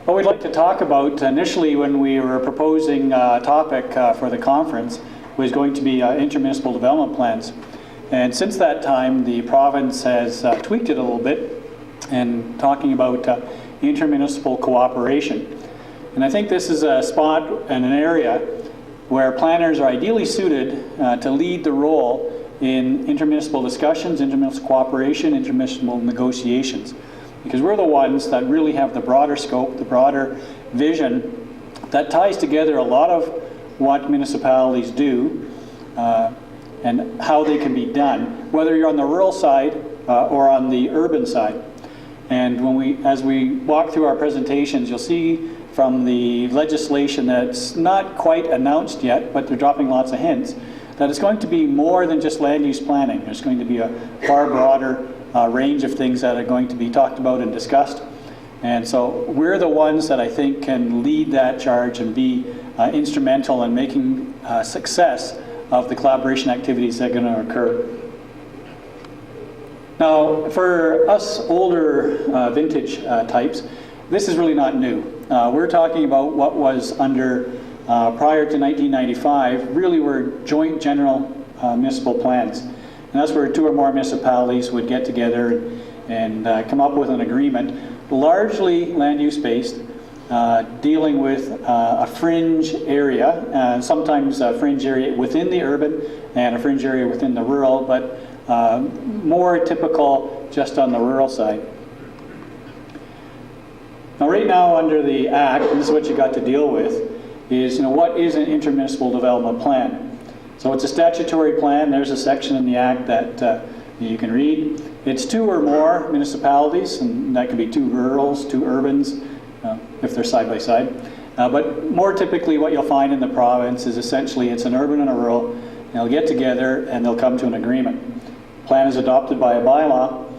What we'd like to talk about initially when we were proposing a topic for the conference was going to be intermunicipal development plans. And since that time, the province has tweaked it a little bit and talking about intermunicipal cooperation. And I think this is a spot and an area where planners are ideally suited to lead the role in intermunicipal discussions, intermunicipal cooperation, intermunicipal negotiations. Because we're the ones that really have the broader scope, the broader vision that ties together a lot of what municipalities do and how they can be done, whether you're on the rural side or on the urban side. And as we walk through our presentations, you'll see from the legislation that's not quite announced yet, but they're dropping lots of hints, that it's going to be more than just land use planning. There's going to be a far broader range of things that are going to be talked about and discussed. And so we're the ones that I think can lead that charge and be instrumental in making success of the collaboration activities that are going to occur. Now, for us older vintage types, this is really not new. We're talking about what was under, prior to 1995, really were joint general municipal plans. And that's where two or more municipalities would get together and come up with an agreement, largely land use based, dealing with a fringe area, sometimes a fringe area within the urban and a fringe area within the rural, but more typical just on the rural side. Now right now under the Act, and this is what you got to deal with, is what is an intermunicipal development plan? So it's a statutory plan. There's a section in the Act that you can read. It's two or more municipalities, and that can be two rurals, two urbans, if they're side by side. But more typically what you'll find in the province is essentially it's an urban and a rural. They'll get together and they'll come to an agreement. The plan is adopted by a bylaw,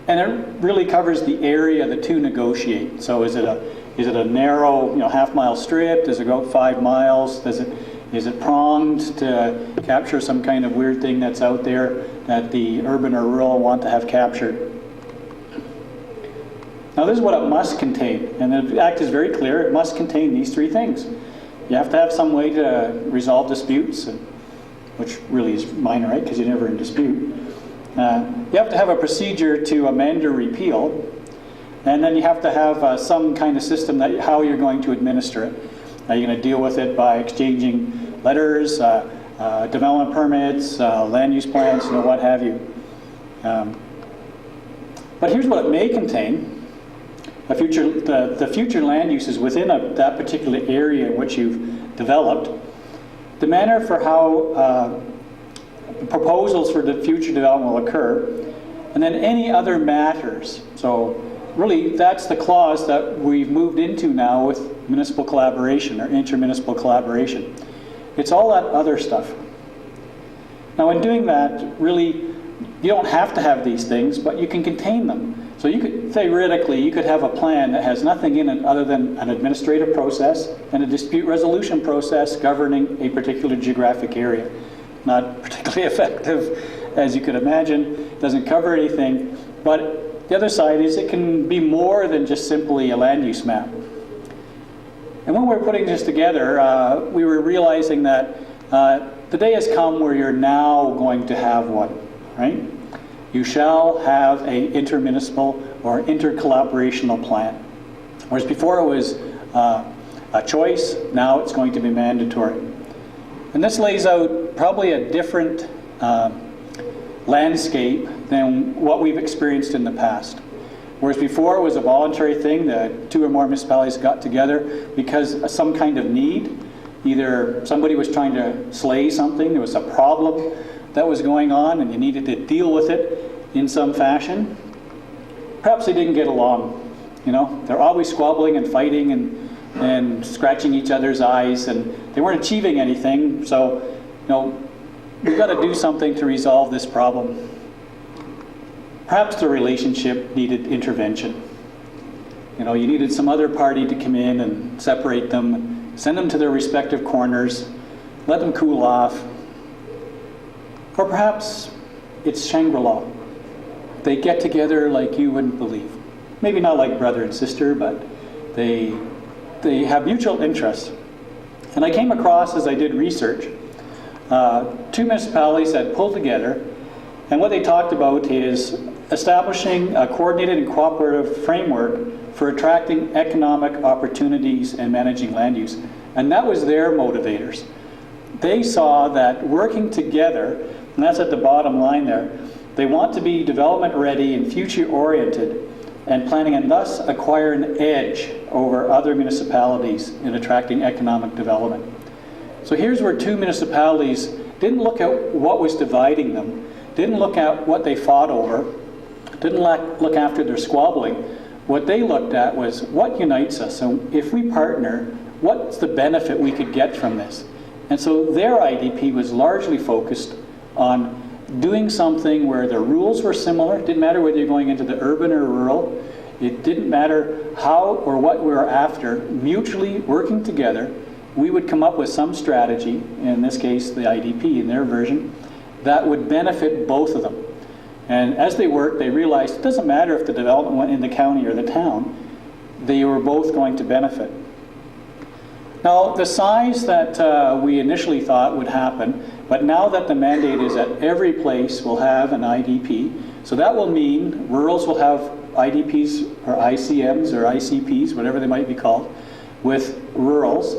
and it really covers the area the two negotiate. So is it a narrow half-mile strip? Does it go 5 miles? Is it pronged to capture some kind of weird thing that's out there that the urban or rural want to have captured? Now this is what it must contain, and the Act is very clear. It must contain these three things. You have to have some way to resolve disputes, which really is minor, right, because you're never in dispute. You have to have a procedure to amend or repeal, and then you have to have some kind of system that how you're going to administer it. Are you going to deal with it by exchanging letters, development permits, land use plans, what have you? But here's what it may contain. The future land uses within that particular area in which you've developed, the manner for how proposals for the future development will occur, and then any other matters. So really, that's the clause that we've moved into now with municipal collaboration or intermunicipal collaboration. It's all that other stuff. Now in doing that, really, you don't have to have these things, but you can contain them. So you could, theoretically, you could have a plan that has nothing in it other than an administrative process and a dispute resolution process governing a particular geographic area. Not particularly effective, as you could imagine. It doesn't cover anything, but the other side is it can be more than just simply a land use map. And when we were putting this together, we were realizing that the day has come where you're now going to have one, right? You shall have a intermunicipal or intercollaborational plan. Whereas before it was a choice, now it's going to be mandatory. And this lays out probably a different landscape than what we've experienced in the past. Whereas before it was a voluntary thing that two or more municipalities got together because of some kind of need. Either somebody was trying to slay something, there was a problem that was going on and you needed to deal with it in some fashion. Perhaps they didn't get along. They're always squabbling and fighting and scratching each other's eyes, and they weren't achieving anything. So, we've got to do something to resolve this problem. Perhaps the relationship needed intervention. You needed some other party to come in and separate them, send them to their respective corners, let them cool off. Or perhaps it's Shangri-La. They get together like you wouldn't believe. Maybe not like brother and sister, but They have mutual interests. And I came across, as I did research, 2 municipalities that pulled together, and what they talked about is establishing a coordinated and cooperative framework for attracting economic opportunities and managing land use. And that was their motivators. They saw that working together, and that's at the bottom line there, they want to be development ready and future oriented and planning, and thus acquire an edge over other municipalities in attracting economic development. So here's where 2 municipalities didn't look at what was dividing them, didn't look at what they fought over, didn't look after their squabbling. What they looked at was what unites us. So if we partner, what's the benefit we could get from this? And so their IDP was largely focused on doing something where the rules were similar. It didn't matter whether you're going into the urban or rural. It didn't matter how or what we were after. Mutually working together, we would come up with some strategy, in this case the IDP in their version, that would benefit both of them. And as they worked, they realized it doesn't matter if the development went in the county or the town, they were both going to benefit. Now, the size that we initially thought would happen, but now that the mandate is that every place will have an IDP, so that will mean rurals will have IDPs or ICMs or ICPs, whatever they might be called, with rurals,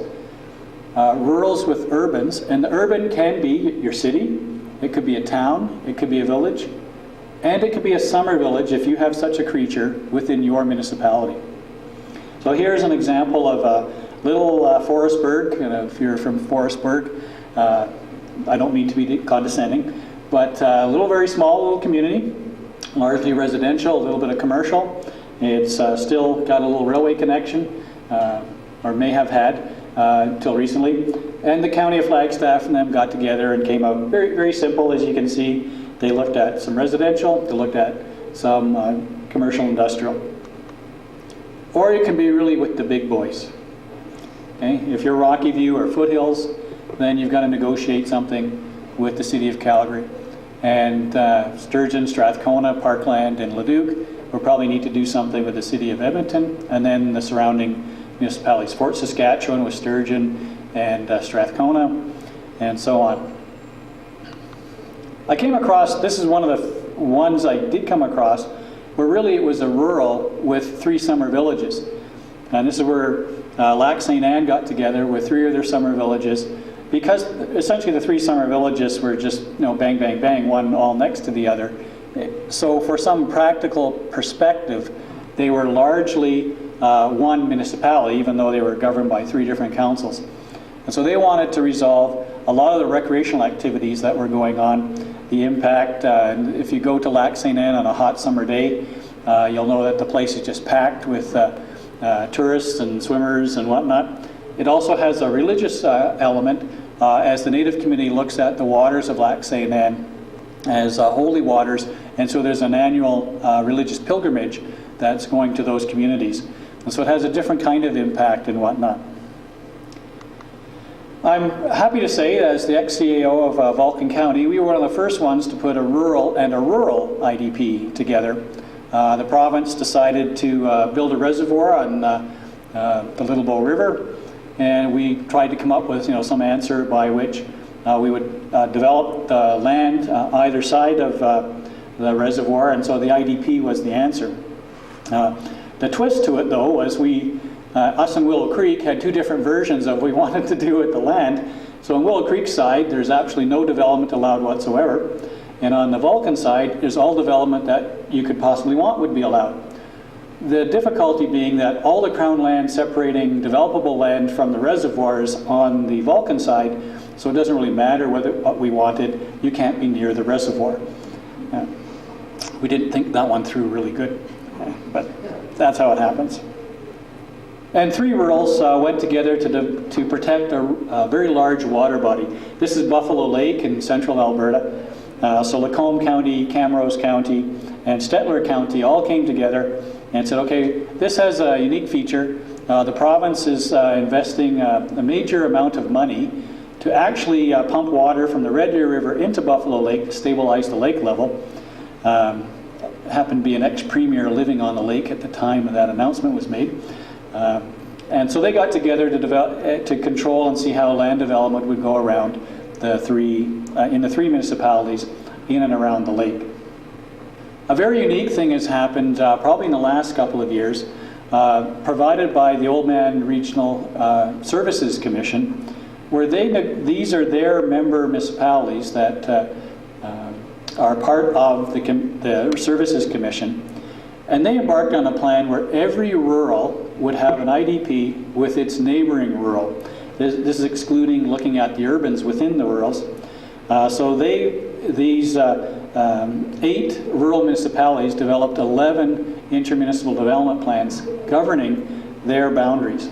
rurals with urbans, and the urban can be your city, it could be a town, it could be a village, and it could be a summer village if you have such a creature within your municipality. So here's an example of a little Forestburg, and if you're from Forestburg, I don't mean to be condescending, but a little very small little community, largely residential, a little bit of commercial. It's still got a little railway connection, or may have had until recently. And the County of Flagstaff and them got together and came out very, very simple, as you can see. They looked at some residential, they looked at some commercial industrial. Or it can be really with the big boys. Okay? If you're Rocky View or Foothills, then you've got to negotiate something with the City of Calgary. And Sturgeon, Strathcona, Parkland, and Leduc will probably need to do something with the City of Edmonton, and then the surrounding municipalities, Fort Saskatchewan with Sturgeon and Strathcona, and so on. I came across, this is one of the ones I did come across, where really it was a rural with 3 summer villages. And this is where Lac St. Anne got together with 3 of their summer villages, because essentially the 3 summer villages were just, bang, bang, bang, one all next to the other. So for some practical perspective, they were largely one municipality, even though they were governed by 3 different councils. And so they wanted to resolve a lot of the recreational activities that were going on, the impact. If you go to Lac St. Anne on a hot summer day, you'll know that the place is just packed with tourists and swimmers and whatnot. It also has a religious element as the Native community looks at the waters of Lac St. Anne as holy waters, and so there's an annual religious pilgrimage that's going to those communities. And so it has a different kind of impact and whatnot. I'm happy to say, as the ex-CAO of Vulcan County, we were one of the first ones to put a rural and a rural IDP together. The province decided to build a reservoir on the Little Bow River, and we tried to come up with some answer by which we would develop the land either side of the reservoir, and so the IDP was the answer. The twist to it, though, was us and Willow Creek had 2 different versions of what we wanted to do with the land. So on Willow Creek's side, there's actually no development allowed whatsoever. And on the Vulcan side, there's all development that you could possibly want would be allowed. The difficulty being that all the crown land separating developable land from the reservoirs on the Vulcan side, so it doesn't really matter what we wanted, you can't be near the reservoir. We didn't think that one through really good, but that's how it happens. And 3 rurals went together to protect a very large water body. This is Buffalo Lake in central Alberta. So Lacombe County, Camrose County, and Stettler County all came together and said, okay, this has a unique feature. The province is investing a major amount of money to actually pump water from the Red Deer River into Buffalo Lake to stabilize the lake level. Happened to be an ex-premier living on the lake at the time that announcement was made. And so they got together to control and see how land development would go around in the three municipalities in and around the lake. A very unique thing has happened probably in the last couple of years, provided by the Old Man Regional Services Commission, where these are their member municipalities that are part of the Services Commission, and they embarked on a plan where every rural would have an IDP with its neighboring rural. This is excluding looking at the urbans within the rurals. So these 8 rural municipalities developed 11 intermunicipal development plans governing their boundaries.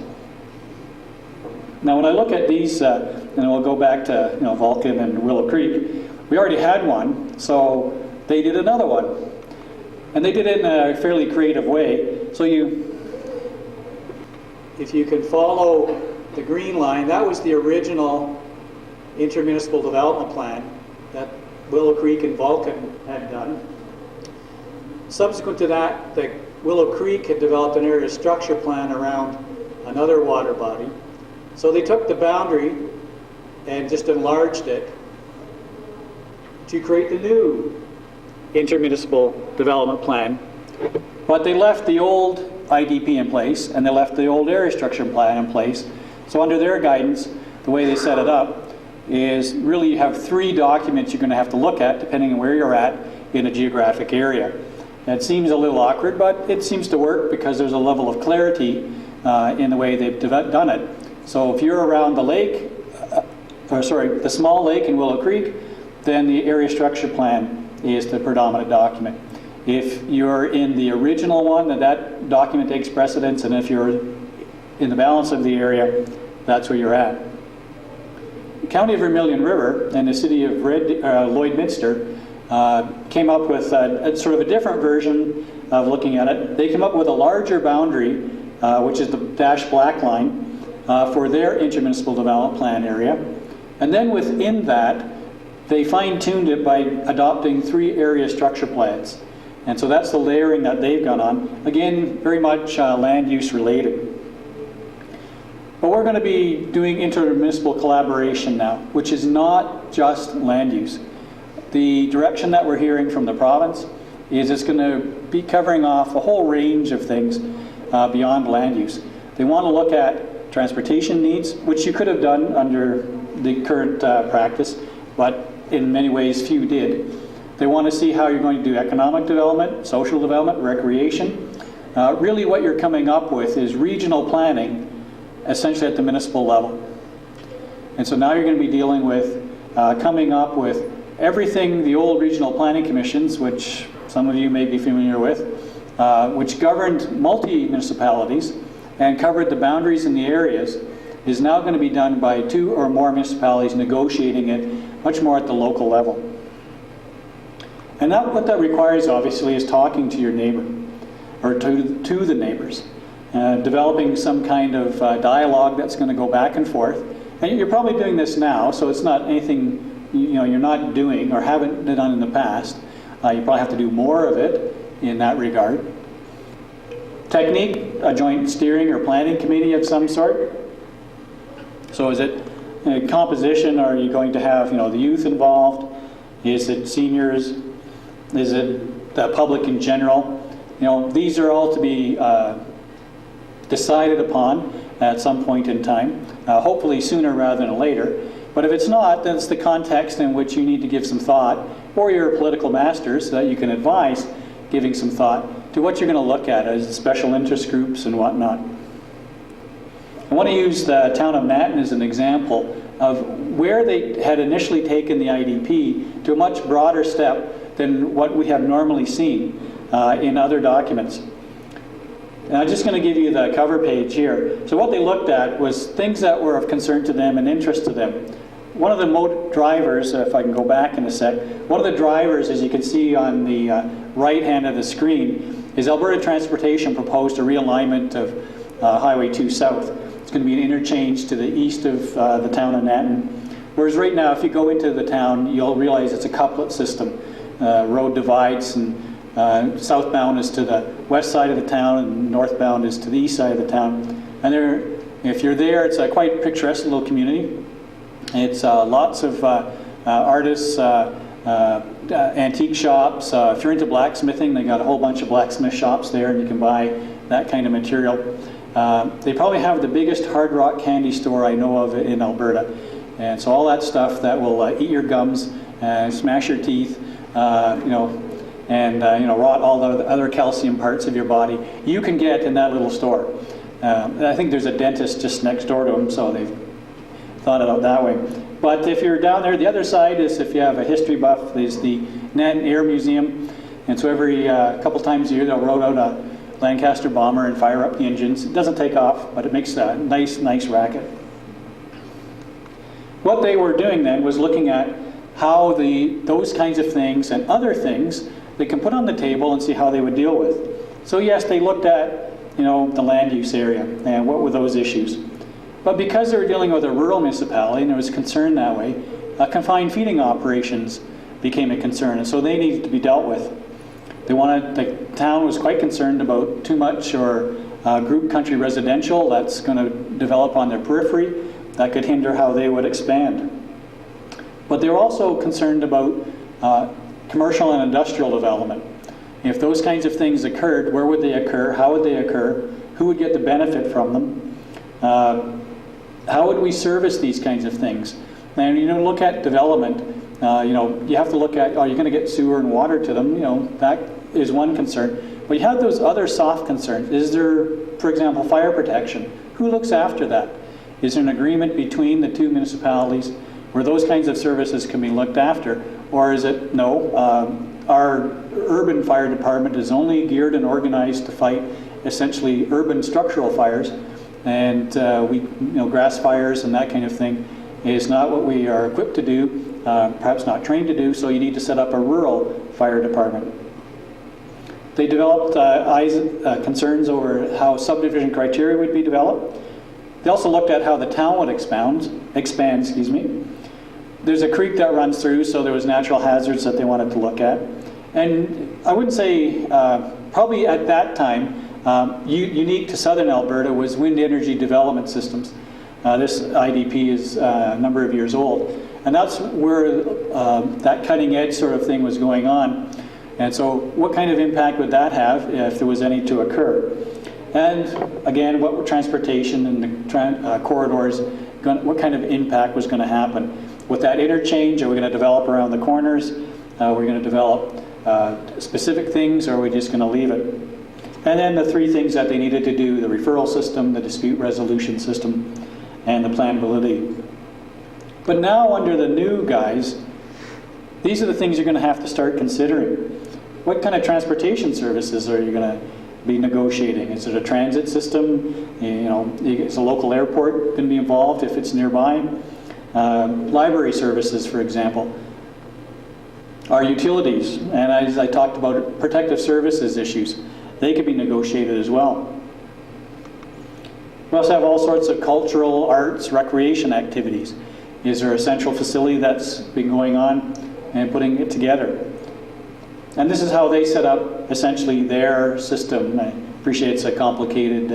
Now, when I look at these, and we'll go back to Vulcan and Willow Creek, we already had one, so they did another one. And they did it in a fairly creative way. So if you can follow the green line, that was the original intermunicipal development plan that Willow Creek and Vulcan had done. Subsequent to that, the Willow Creek had developed an area structure plan around another water body. So they took the boundary and just enlarged it to create the new intermunicipal development plan. But they left the old IDP in place, and they left the old area structure plan in place. So under their guidance, the way they set it up is really you have 3 documents you're going to have to look at depending on where you're at in a geographic area. And it seems a little awkward, but it seems to work because there's a level of clarity in the way they've done it. So if you're around the lake, the small lake in Willow Creek, then the area structure plan is the predominant document. If you're in the original one, then that document takes precedence, and if you're in the balance of the area, that's where you're at. The County of Vermillion River and the City of Lloydminster came up with a sort of a different version of looking at it. They came up with a larger boundary, which is the dashed black line, for their intermunicipal development plan area. And then within that, they fine-tuned it by adopting 3 area structure plans. And so that's the layering that they've gone on. Again, very much land use related. But we're going to be doing intermunicipal collaboration now, which is not just land use. The direction that we're hearing from the province is it's going to be covering off a whole range of things beyond land use. They want to look at transportation needs, which you could have done under the current practice, but in many ways few did. They want to see how you're going to do economic development, social development, recreation. Really what you're coming up with is regional planning, essentially at the municipal level. And so now you're going to be dealing with coming up with everything the old regional planning commissions, which some of you may be familiar with, which governed multi-municipalities and covered the boundaries in the areas, is now going to be done by 2 or more municipalities negotiating it much more at the local level. And what that requires, obviously, is talking to your neighbor, or to the neighbors, developing some kind of dialogue that's going to go back and forth. And you're probably doing this now, so it's not anything you're not doing or haven't done in the past. You probably have to do more of it in that regard. Technique, a joint steering or planning committee of some sort. So is it composition? Are you going to have the youth involved? Is it seniors? Is it the public in general? These are all to be decided upon at some point in time, hopefully sooner rather than later. But if it's not, then it's the context in which you need to give some thought, or your political masters, so that you can advise giving some thought to what you're going to look at as special interest groups and whatnot. I want to use the town of Natten as an example of where they had initially taken the IDP to a much broader step than what we have normally seen in other documents. And I'm just going to give you the cover page here. So what they looked at was things that were of concern to them and interest to them. One of the drivers, if I can go back in a sec, one of the drivers, as you can see on the right hand of the screen, is Alberta Transportation proposed a realignment of Highway 2 South. It's going to be an interchange to the east of the town of Natten. Whereas right now, if you go into the town, you'll realize it's a couplet system. Road divides and Southbound is to the west side of the town, and northbound is to the east side of the town. And if you're there, it's a quite picturesque little community. It's lots of artists, antique shops. If you're into blacksmithing, they got a whole bunch of blacksmith shops there, and you can buy that kind of material. They probably have the biggest hard rock candy store I know of in Alberta. And so all that stuff that will eat your gums, smash your teeth, and rot all the other calcium parts of your body, you can get in that little store. I think there's a dentist just next door to them, so they've thought it out that way. But if you're down there, the other side is, if you have a history buff, there's the Nanton Air Museum. And so every couple times a year they'll roll out a Lancaster bomber and fire up the engines. It doesn't take off, but it makes a nice racket. What they were doing then was looking at how those kinds of things and other things they can put on the table and see how they would deal with. So yes, they looked at the land use area and what were those issues. But because they were dealing with a rural municipality and there was concern that way, confined feeding operations became a concern, and so they needed to be dealt with. The town was quite concerned about too much or group country residential that's going to develop on their periphery that could hinder how they would expand. But they were also concerned about commercial and industrial development. If those kinds of things occurred, where would they occur? How would they occur? Who would get the benefit from them? How would we service these kinds of things? And look at development. You have to look at, are you going to get sewer and water to them? That is one concern. But you have those other soft concerns. Is there, for example, fire protection? Who looks after that? Is there an agreement between the two municipalities where those kinds of services can be looked after? Or is it, no, our urban fire department is only geared and organized to fight essentially urban structural fires, and grass fires and that kind of thing is not what we are equipped to do, perhaps not trained to do, so you need to set up a rural fire department. They developed concerns over how subdivision criteria would be developed. They also looked at how the town would expand. There's a creek that runs through, so there was natural hazards that they wanted to look at. And I wouldn't say, probably at that time, unique to southern Alberta was wind energy development systems. This IDP is a number of years old. And that's where that cutting edge sort of thing was going on. And so what kind of impact would that have if there was any to occur? And again, what transportation and the corridors, what kind of impact was going to happen? With that interchange, are we going to develop around the corners? Are we going to develop specific things, or are we just going to leave it? And then the three things that they needed to do: the referral system, the dispute resolution system, and the plan validity. But now under the new guys, these are the things you're going to have to start considering. What kind of transportation services are you going to be negotiating? Is it a transit system? Is a local airport going to be involved if it's nearby? Library services, for example. Our utilities, and as I talked about, protective services issues, they could be negotiated as well. We also have all sorts of cultural, arts, recreation activities. Is there a central facility that's been going on and putting it together? And this is how they set up essentially their system. I appreciate it's a complicated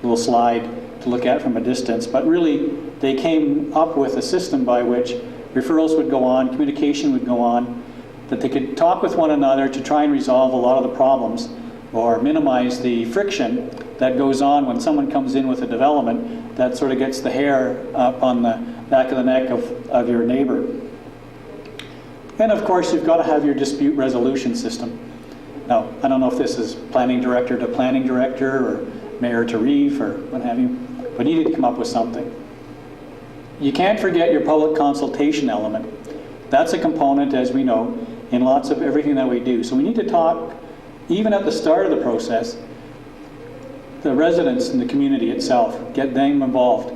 little slide to look at from a distance, but really they came up with a system by which referrals would go on, communication would go on, that they could talk with one another to try and resolve a lot of the problems or minimize the friction that goes on when someone comes in with a development that sort of gets the hair up on the back of the neck of your neighbor. And of course, you've got to have your dispute resolution system. Now, I don't know if this is planning director to planning director or mayor to reeve or what have you, but you need to come up with something. You can't forget your public consultation element. That's a component, as we know, in lots of everything that we do. So we need to talk, even at the start of the process, the residents in the community itself, get them involved.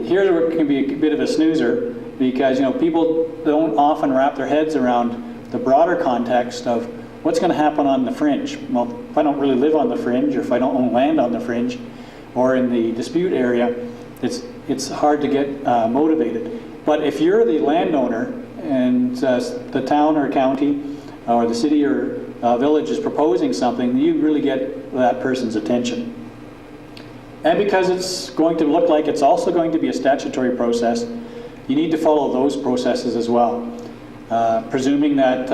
Here can be a bit of a snoozer, because people don't often wrap their heads around the broader context of what's going to happen on the fringe. Well, if I don't really live on the fringe, or if I don't own land on the fringe, or in the dispute area, it's hard to get motivated. But if you're the landowner and the town or county or the city or village is proposing something, you really get that person's attention. And because it's going to look like it's also going to be a statutory process, you need to follow those processes as well. Presuming that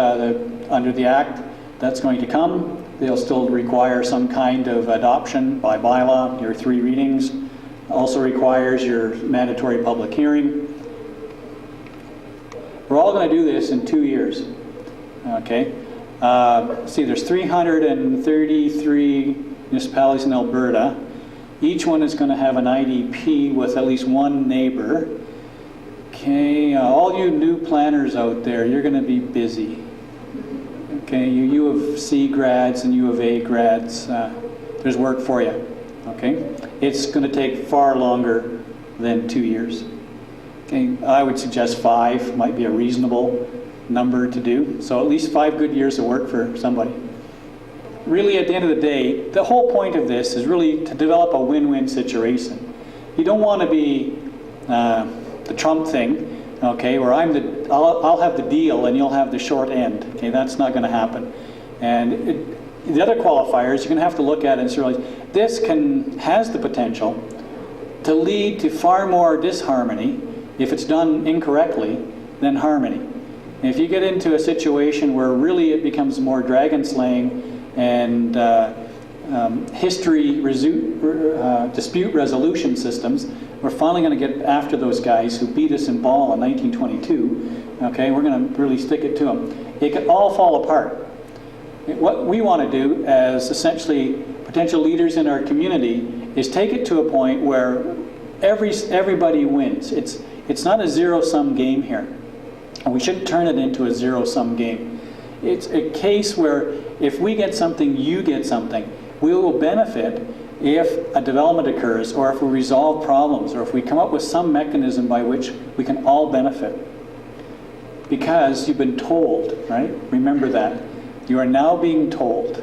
under the Act that's going to come, they'll still require some kind of adoption by bylaw, your 3 readings. Also requires your mandatory public hearing. We're all going to do this in 2 years. Okay. See, there's 333 municipalities in Alberta. Each one is going to have an IDP with at least one neighbor. Okay, all you new planners out there, you're going to be busy. Okay, you U of C grads and U of A grads, there's work for you. Okay, it's going to take far longer than 2 years. Okay, I would suggest 5 might be a reasonable number to do. So at least 5 good years of work for somebody. Really, at the end of the day, the whole point of this is really to develop a win-win situation. You don't want to be the Trump thing, okay, where I'll have the deal and you'll have the short end. Okay, that's not going to happen. And the other qualifiers you're going to have to look at and realize this has the potential to lead to far more disharmony if it's done incorrectly than harmony. And if you get into a situation where really it becomes more dragon slaying and dispute resolution systems, we're finally going to get after those guys who beat us in ball in 1922. Okay, we're going to really stick it to them. It could all fall apart. What we want to do as essentially potential leaders in our community is take it to a point where everybody wins. It's not a zero-sum game here. And we shouldn't turn it into a zero-sum game. It's a case where if we get something, you get something. We will benefit if a development occurs, or if we resolve problems, or if we come up with some mechanism by which we can all benefit. Because you've been told, right? Remember that. You are now being told